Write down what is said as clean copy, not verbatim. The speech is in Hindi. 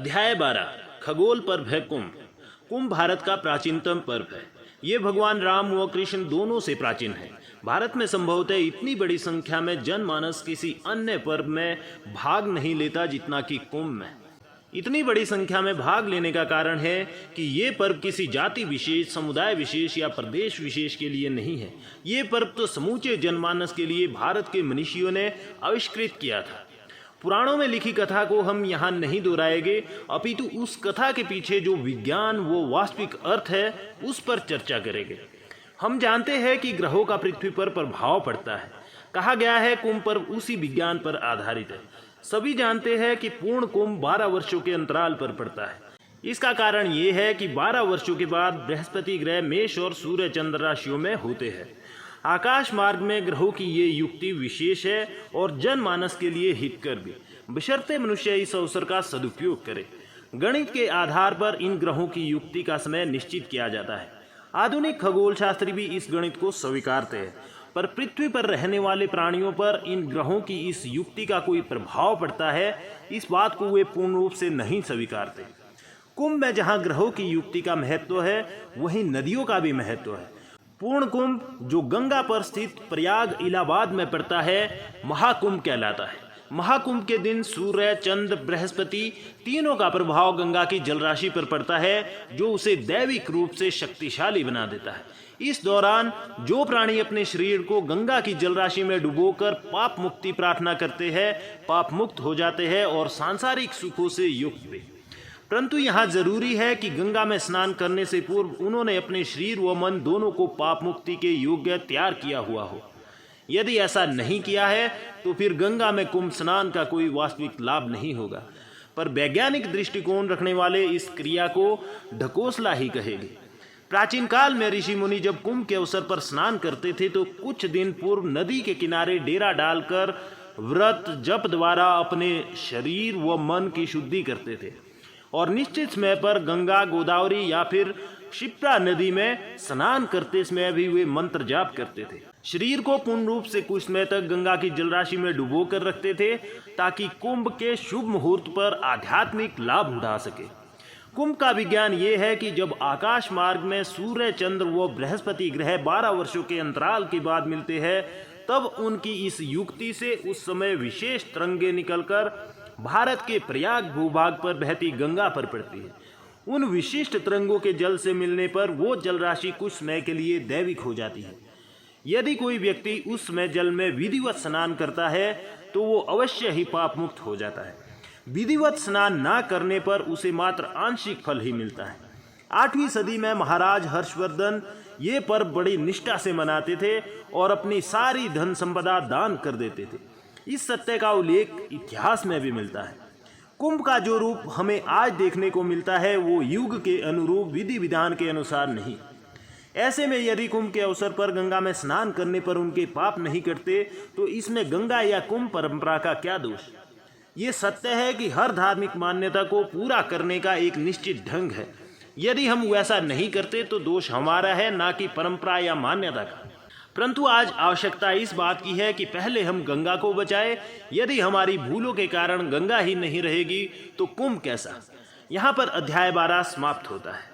अध्याय 12 खगोल पर्व है कुंभ। कुंभ भारत का प्राचीनतम पर्व है। ये भगवान राम व कृष्ण दोनों से प्राचीन है। भारत में संभवतः इतनी बड़ी संख्या में जनमानस किसी अन्य पर्व में भाग नहीं लेता जितना कि कुंभ में। इतनी बड़ी संख्या में भाग लेने का कारण है कि ये पर्व किसी जाति विशेष, समुदाय विशेष या प्रदेश विशेष के लिए नहीं है। ये पर्व तो समूचे जनमानस के लिए भारत के मनीषियों ने आविष्कृत किया था। पुराणों में लिखी कथा को हम यहाँ नहीं दोहराएंगे, अपितु उस कथा के पीछे जो विज्ञान वो वास्तविक अर्थ है उस पर चर्चा करेंगे। हम जानते हैं कि ग्रहों का पृथ्वी पर प्रभाव पड़ता है। कहा गया है कुंभ पर्व उसी विज्ञान पर आधारित है। सभी जानते हैं कि पूर्ण कुंभ 12 वर्षों के अंतराल पर पड़ता है। इसका कारण ये है कि 12 वर्षों के बाद बृहस्पति ग्रह मेष और सूर्य चंद्र राशियों में होते हैं। आकाश मार्ग में ग्रहों की ये युक्ति विशेष है और जनमानस के लिए हितकर भी, बशर्ते मनुष्य इस अवसर का सदुपयोग करे। गणित के आधार पर इन ग्रहों की युक्ति का समय निश्चित किया जाता है। आधुनिक खगोल शास्त्री भी इस गणित को स्वीकारते हैं, पर पृथ्वी पर रहने वाले प्राणियों पर इन ग्रहों की इस युक्ति का कोई प्रभाव पड़ता है, इस बात को वे पूर्ण रूप से नहीं स्वीकारते। कुंभ में जहाँ ग्रहों की युक्ति का महत्व है, वहीं नदियों का भी महत्व है। पूर्ण कुंभ जो गंगा पर स्थित प्रयाग इलाहाबाद में पड़ता है, महाकुंभ कहलाता है। महाकुंभ के दिन सूर्य, चंद्र, बृहस्पति तीनों का प्रभाव गंगा की जलराशि पर पड़ता है, जो उसे दैविक रूप से शक्तिशाली बना देता है। इस दौरान जो प्राणी अपने शरीर को गंगा की जलराशि में डुबोकर पाप मुक्ति प्रार्थना करते हैं, पाप मुक्त हो जाते हैं और सांसारिक सुखों से युक्त भी। परंतु यहाँ जरूरी है कि गंगा में स्नान करने से पूर्व उन्होंने अपने शरीर व मन दोनों को पाप मुक्ति के योग्य तैयार किया हुआ हो। यदि ऐसा नहीं किया है तो फिर गंगा में कुंभ स्नान का कोई वास्तविक लाभ नहीं होगा। पर वैज्ञानिक दृष्टिकोण रखने वाले इस क्रिया को ढकोसला ही कहेंगे। प्राचीन काल में ऋषि मुनि जब कुंभ के अवसर पर स्नान करते थे तो कुछ दिन पूर्व नदी के किनारे डेरा डालकर व्रत जप द्वारा अपने शरीर व मन की शुद्धि करते थे और निश्चित समय पर गंगा, गोदावरी या फिर क्षिप्रा नदी में स्नान करते समय भी वे मंत्र जाप करते थे। शरीर को पूर्ण रूप से कुछ समय तक गंगा की जलराशि में डुबो कर रखते थे ताकि कुंभ के शुभ मुहूर्त पर आध्यात्मिक लाभ उठा सके। कुंभ का विज्ञान ये है कि जब आकाश मार्ग में सूर्य, चंद्र व बृहस्पति ग्रह 12 वर्षों के अंतराल के बाद मिलते हैं, तब उनकी इस युक्ति से उस समय विशेष तरंगे निकलकर भारत के प्रयाग भूभाग पर बहती गंगा पर पड़ती है। उन विशिष्ट तरंगों के जल से मिलने पर वो जलराशि कुछ समय के लिए दैविक हो जाती है। यदि कोई व्यक्ति उस समय जल में विधिवत स्नान करता है तो वो अवश्य ही पाप मुक्त हो जाता है। विधिवत स्नान ना करने पर उसे मात्र आंशिक फल ही मिलता है। 8वीं सदी में महाराज हर्षवर्धन ये पर्व बड़ी निष्ठा से मनाते थे और अपनी सारी धन संपदा दान कर देते थे। इस सत्य का उल्लेख इतिहास में भी मिलता है। कुंभ का जो रूप हमें आज देखने को मिलता है वो युग के अनुरूप विधि विधान के अनुसार नहीं। ऐसे में यदि कुंभ के अवसर पर गंगा में स्नान करने पर उनके पाप नहीं कटते तो इसमें गंगा या कुंभ परंपरा का क्या दोष। ये सत्य है कि हर धार्मिक मान्यता को पूरा करने का एक निश्चित ढंग है। यदि हम वैसा नहीं करते तो दोष हमारा है, ना कि परंपरा या मान्यता का। परंतु आज आवश्यकता इस बात की है कि पहले हम गंगा को बचाएं। यदि हमारी भूलों के कारण गंगा ही नहीं रहेगी तो कुंभ कैसा। यहाँ पर अध्याय 12 समाप्त होता है।